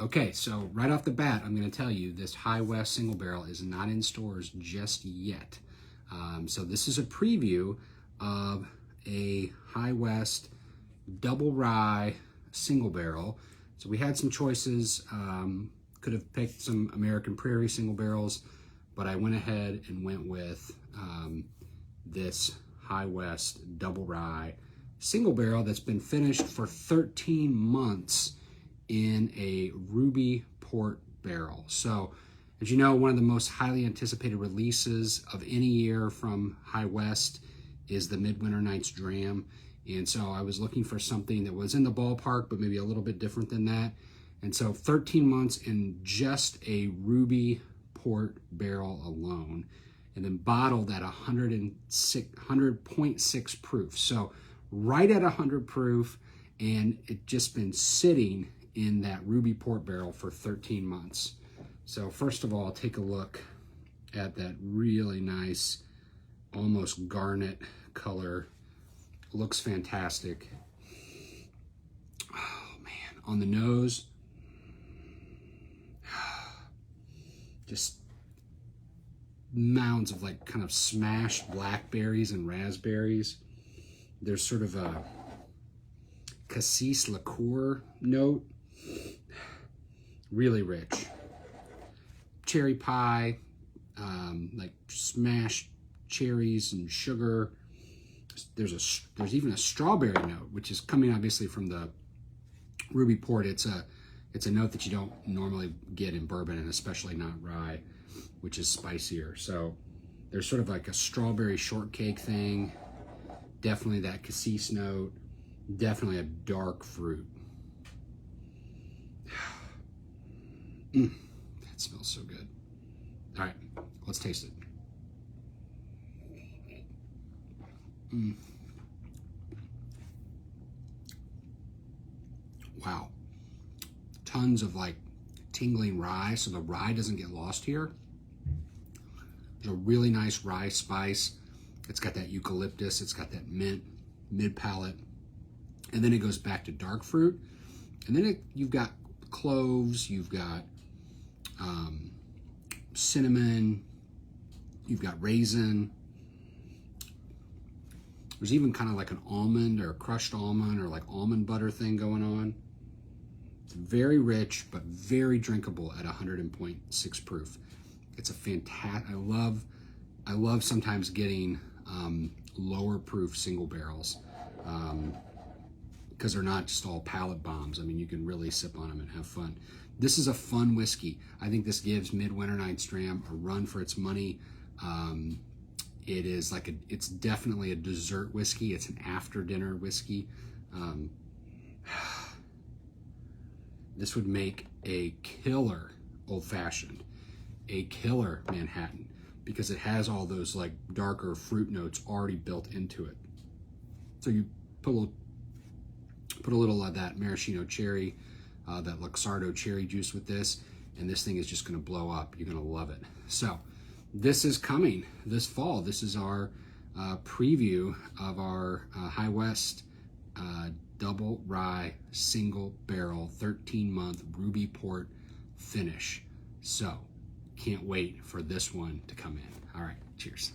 Okay, so right off the bat, I'm going to tell you this High West single barrel is not in stores just yet. So this is a preview of a High West double rye single barrel. So we had some choices. Could have picked some American Prairie single barrels, but I went ahead and went with this High West double rye single barrel that's been finished for 13 months in a ruby port barrel. So as you know, one of the most highly anticipated releases of any year from High West is the Midwinter Night's Dram. And so I was looking for something that was in the ballpark, but maybe a little bit different than that. And so 13 months in just a ruby port barrel alone, and then bottled at 100.6 proof. So right at 100 proof, and it just been sitting in that ruby port barrel for 13 months. So first of all, take a look at that really nice, almost garnet color. Looks fantastic. Oh man, on the nose, just mounds of like kind of smashed blackberries and raspberries. There's sort of a cassis liqueur note. Really rich. Cherry pie, like smashed cherries and sugar. There's even a strawberry note, which is coming obviously from the ruby port. It's a note that you don't normally get in bourbon, and especially not rye, which is spicier. So there's sort of like a strawberry shortcake thing. Definitely that cassis note. Definitely a dark fruit. That smells so good. All right, let's taste it. Wow. Tons of like tingling rye, so the rye doesn't get lost here. There's a really nice rye spice. It's got that eucalyptus, it's got that mint, mid palate, and then it goes back to dark fruit. And then you've got cloves, you've got cinnamon, you've got raisin. There's even kind of like an almond or a crushed almond or like almond butter thing going on. It's very rich, but very drinkable at 100.6 proof. It's a fantastic, I love sometimes getting lower proof single barrels because they're not just all palate bombs. I mean, you can really sip on them and have fun. This is a fun whiskey. I think this gives Midwinter Night's Dram a run for its money. It is like it's definitely a dessert whiskey. It's an after dinner whiskey. This would make a killer old fashioned, a killer Manhattan, because it has all those like darker fruit notes already built into it. So you put a little of that maraschino cherry, that Luxardo cherry juice with this, and this thing is just gonna blow up. You're gonna love it. So this is coming this fall. This is our preview of our High West double rye single barrel 13-month ruby port finish. So can't wait for this one to come in. All right, cheers.